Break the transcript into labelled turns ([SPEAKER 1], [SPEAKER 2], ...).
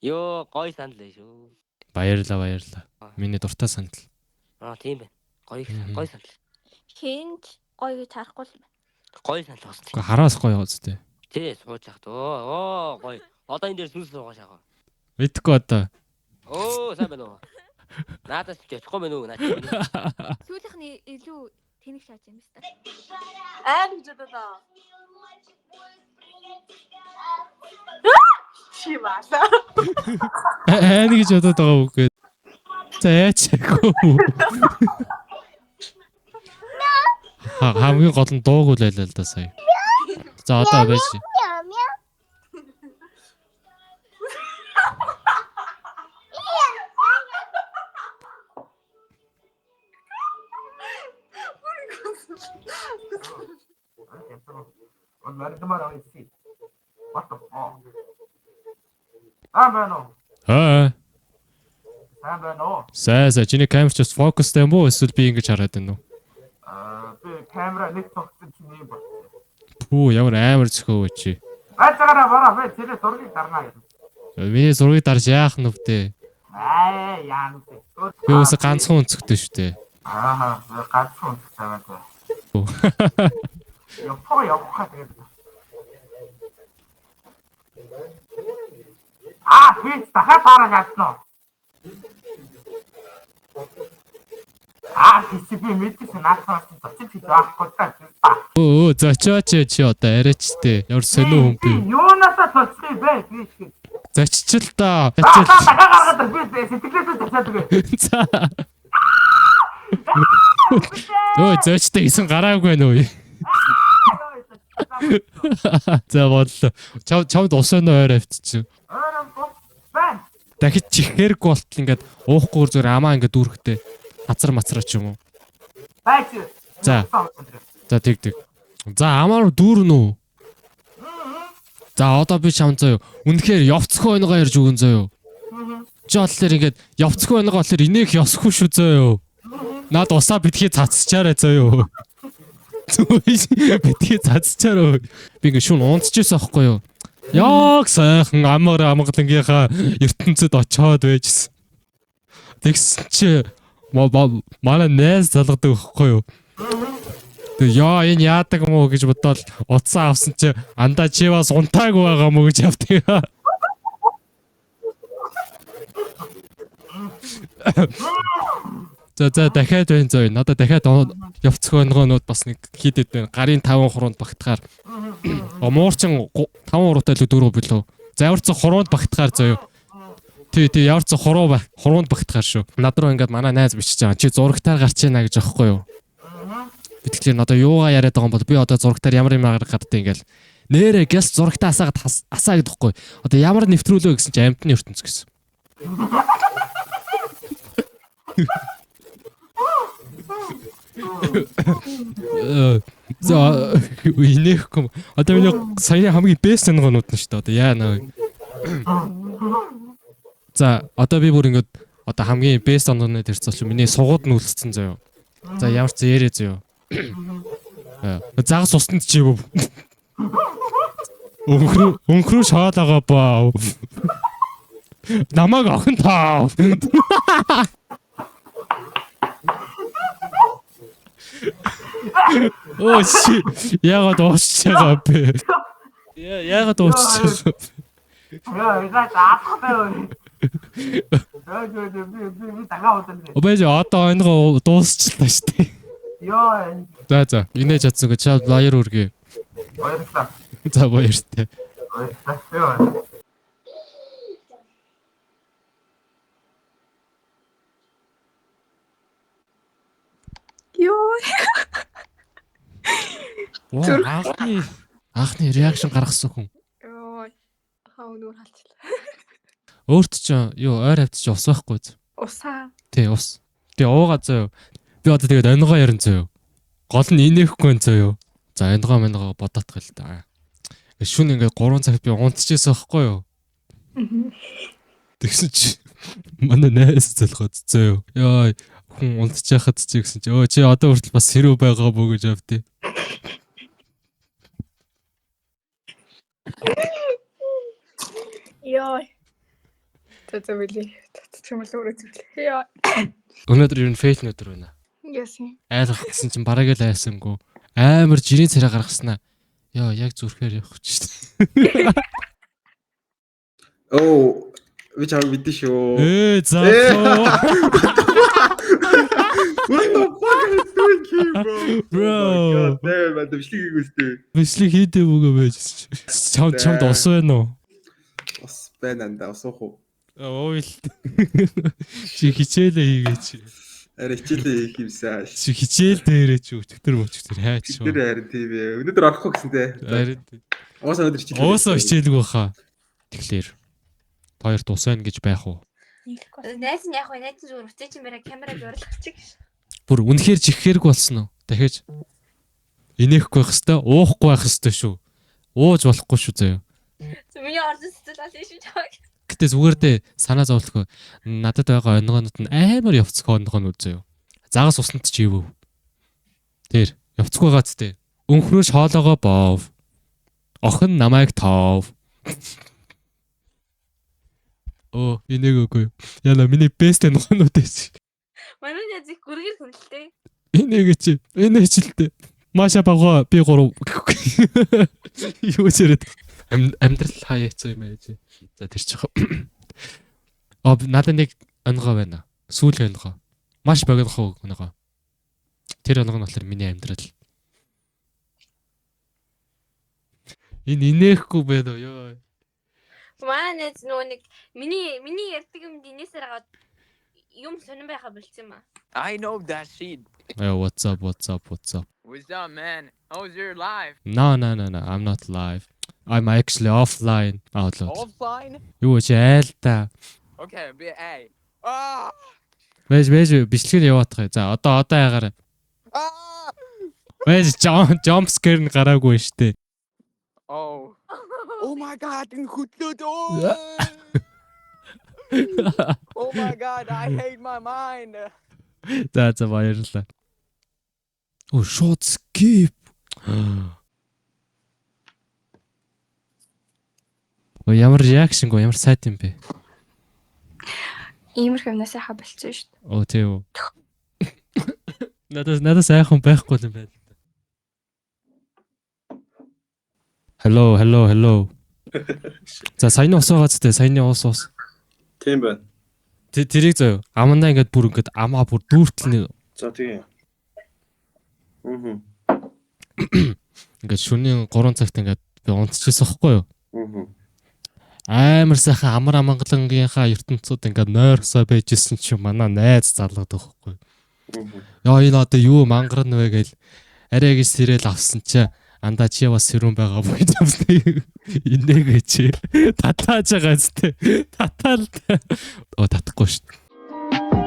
[SPEAKER 1] Ёо, гоё санал ээ шүү.
[SPEAKER 2] Баярлаа. Миний дуртай санал.
[SPEAKER 1] Тийм байна. Гоё санал.
[SPEAKER 3] Хинж гоё гэж харахгүй л байна.
[SPEAKER 1] Гоё санал бас.
[SPEAKER 2] Гэхдээ хараас гоё үстэй.
[SPEAKER 1] Тий, сууж яах тоо. Гоё. Одоо энэ дээр сүнс суугаа шагаа.
[SPEAKER 2] Мэдгүй одоо.
[SPEAKER 1] Сайн байна уу? Наадаас ч очихгүй мэн үү?
[SPEAKER 3] Сүүлийнх нь илүү тэнэг шааж юм байна.
[SPEAKER 4] гэж бодоо. Чи баалаа.
[SPEAKER 2] Гэж бодоод байгаа үг гээд. За яачаагүй. Хамгийн гол нь дууг л байлаа л да сая. За одоо байж. Сая чиний камер ч фокустэй юм уу? Эсвэл би ингэж хараад байна уу?
[SPEAKER 5] Би камера нэг цогцсон чинь юм байна.
[SPEAKER 2] Пүү ямар амар зөхөө чи.
[SPEAKER 5] Ацаараа бараа би тэр зургийг дарнаа гэж.
[SPEAKER 2] Миний зургийг дарж яах нь вдэ?
[SPEAKER 5] Яа нү.
[SPEAKER 2] Би үсэ ганцхан өнцгтэй шүү дээ.
[SPEAKER 5] Ганцхан өнцгтэй байна. Явах гэдэг. Би дахиад хараа гадна. Би мэдээсээ наадмаас зочид хийж байхгүй та.
[SPEAKER 2] Зочооч чи одоо арайчтэй. Ямар сонио хүн бэ?
[SPEAKER 5] Юунасаа зочих бэ? Би шиг.
[SPEAKER 2] Зочч л да.
[SPEAKER 5] Гаргаад би сэтгэлээсээ зочоод үгүй.
[SPEAKER 2] За. Зочтой гэсэн гараагүй нөө. За бодлоо. Чамд усаа нойр авчиж. Дахиж чихээргүй болтол ингээд уухгүй зүгээр амаа ингээд дүүрэхтэй хацар мацраа ч юм уу. За тэг. За амаар дүүрнэ үү? За одоо би чам заяа. Үнэхээр явцгүй байнгаа ярьж өгөн заяа. Чи болохоор ингээд явцгүй байнгаа болохоор инех ёсгүй шүү заяа. Наад усаа битгий цацчаарай заяа. Битгий цацчаарай. Би ингээд шүн унтчихсан аахгүй юу? Яг сайхан амгалангийнхаа ертөнцид очоод байжсэн. Тэгсэн чи манай найз залгадаг байхгүй юу? Тэг энэ яадаг юм уу гэж бодоод утсаа авсан чи андаа чи бас унтаагүй байгаа мó гэж явдаг. За дахиад байна зөө. Надад дахиад явцгүй нөгөөнүүд бас нэг хийдэд байна. Гарын 5 хуруунд багтахаар. Муурчин 5 хуруутай л 4 билүү. За ямар ч хуруунд багтахаар зөө. Тий ямар ч хуруунд багтахаар шүү. Над руу ингээд манай найз бичиж байгаа. Чи зурагтаар гарч ийна гэж аахгүй юу? Би тэгэхээр одоо юугаа яриад байгаа юм бол би одоо зурагтаар ямар юм гадтай ингээл нэрэ гялс зурагтаа асаагаад асаа гэдэгхгүй. Одоо ямар нэвтрүүлөө гэсэн чи амьтны ертөнц гэсэн. За инехгүй. Одоо миний саяны хамгийн бэст сангаанууд нь шүү дээ. Одоо яа наа. За одоо би бүр ингээд одоо хамгийн бэст сангаанууд ирцүүлж миний сугууд нь үлдсэн заяа. За ямар ч ярээ заяа. Загас усанд чи юу? Өнхрөө шаалаага баа. Намаг охин таа. Яагаад уусч байгаа бэ? Яагаад уусч байгаа бэ? Обэж одоо энэ дуусчлаа шүү дээ. За инээж чадсан гэж чад баяр үргээ.
[SPEAKER 5] Баярлалаа.
[SPEAKER 2] За баяртай. Анхны реакшн гаргасан хүн.
[SPEAKER 3] Өнөр халчлаа.
[SPEAKER 2] Өөрт ч ойр хавьд ч ус байхгүй.
[SPEAKER 3] Усаа.
[SPEAKER 2] Тий ус. Тэгээ уугаа зөө. Би одоо тэгээд онгоо ярин зөө. Гол нь инехгүй зөө. За онгоо бодоотгоо л да. Шүн ингээд 3 цагт би унтчихсан байхгүй юу? Тэгсэн чи манай найз залхаад зөө. Яа хүн унтчихад чи гэсэн чи чи одоо хүртэл бас хэрүү байгаа бөө гэж авдээ.
[SPEAKER 3] Йой.
[SPEAKER 6] За билий. Татчих юм л өөрөө зүйлээ. Яа.
[SPEAKER 2] Өнөөдөр ер нь фейл өнөөдөр байна.
[SPEAKER 6] Яасан.
[SPEAKER 2] Айлгах гэсэн чинь бараг л айсангүй. Амар жирийн царай гаргаснаа. Яа, яг зүрхээр явах гэж шүү.
[SPEAKER 7] Оо, би чам мэдэн шүү.
[SPEAKER 2] Заахоо.
[SPEAKER 7] What the fuck is doing here, bro?
[SPEAKER 2] Bro.
[SPEAKER 7] Damn, man, дэвшлиг хийгүйстэй.
[SPEAKER 2] Бичлэг хийдэ бүгэ байж. Чамд ус байна уу?
[SPEAKER 7] Бас байна анда, усуух уу?
[SPEAKER 2] Оо ил. Чи хичээлээ хийгээч.
[SPEAKER 7] Арай хичээлээ хийх юмсаа.
[SPEAKER 2] Чи хичээл дээрээ чи өчтөр мөчтөр хайч шүү.
[SPEAKER 7] Тэр харин тийм ээ. Өнөөдөр орохгүй гэсэн те.
[SPEAKER 2] Харин
[SPEAKER 7] Уусаа өнөөдөр хичээлээ.
[SPEAKER 2] уусаа хичээлгүй хаа. Тэгэхээр хоёрт ус байна гэж байх уу?
[SPEAKER 3] Найз нь яг вэ? Найз зүгээр уцаа чинь барай камераг орлогчих.
[SPEAKER 2] Бүр үнэхээр чихээргүй болсон уу? Дахиж инехгүй байх хэвээр, уухгүй байх хэвээр шүү. Ууж болохгүй шүү заяа.
[SPEAKER 3] Миний ордон сэтгэл аль шүү чааг.
[SPEAKER 2] Гэтэ зүгээр дээ санаа зовлохгүй. Надад байгаа онгонууд нь амар явцгүй онгонууд заяа. Загас уснат чи ивв. Тэр явцгүй гац дээ. Өнхрөөш хоолоогоо боов. Охин намайг тоов. Оо, инеэггүй. Яна миний бест онгонууд ээ.
[SPEAKER 3] Манай найз их гүргэр хүнэлтэй.
[SPEAKER 2] Инеэг чи. Инеэчлээ. Маша багоо би 3. Юу чирэд амьдрал хаяацсан юм аа. За тэр чих. Надад нэг онгоо байна. Сүүлийн онгоо. Маш богинохоо онгоо. Тэр онгоо нь болохоор миний амьдрал. Энэ инехгүй байна уу ёо.
[SPEAKER 3] Манай найз нөгөө нэг миний ярьдаг юм динесээр агаад юм сонирн байха болцсон юм аа.
[SPEAKER 8] I know that shit.
[SPEAKER 2] Hey, what's up?
[SPEAKER 8] What's up, man? How's your life?
[SPEAKER 2] No. I'm not live. I'm actually offline. Outload.
[SPEAKER 8] Offline?
[SPEAKER 2] Юу ч айл та.
[SPEAKER 8] Okay, be A. Ah!
[SPEAKER 2] Байж бичлэгээр яваадах. За одоо яагаар.
[SPEAKER 8] Ah!
[SPEAKER 2] Байж jump scare нь гараагүй штэ.
[SPEAKER 8] Oh. Oh my god, энэ хөдлөөд. Oh my god, I hate my mind.
[SPEAKER 2] За баярлалаа. Oh, short skip. Ямар реакшн гоо ямар сайт юм бэ?
[SPEAKER 6] Иймэрхүү юмнаас яха болцсон шүү дээ.
[SPEAKER 2] Оо тий үү. Надад сайхан байхгүй юм байна. Hello. За саяны ус байгаач тээ саяны ус.
[SPEAKER 7] Тийм байна.
[SPEAKER 2] Тэрийг заяа. Амандаа ингээд бүр ингээд амаа бүр дүүртэл
[SPEAKER 7] За тийм.
[SPEAKER 2] Ингээд шөнийн 3 цагт ингээд би унтчихсан байхгүй юу?
[SPEAKER 7] Аа.
[SPEAKER 2] Амар сайхан амар амангалангийнхаа ертөнцүүд ингээд нойрсоо байжсэн чи манай найз залгаад байхгүй. Яа энэ одоо юу мангарна вэ гээл арай гэж сэрэл авсан чи андаа чи бас сэрүүн байгаа буй юм. Инээгээ чи татааж байгаа зү. Татаал. Татахгүй шүү.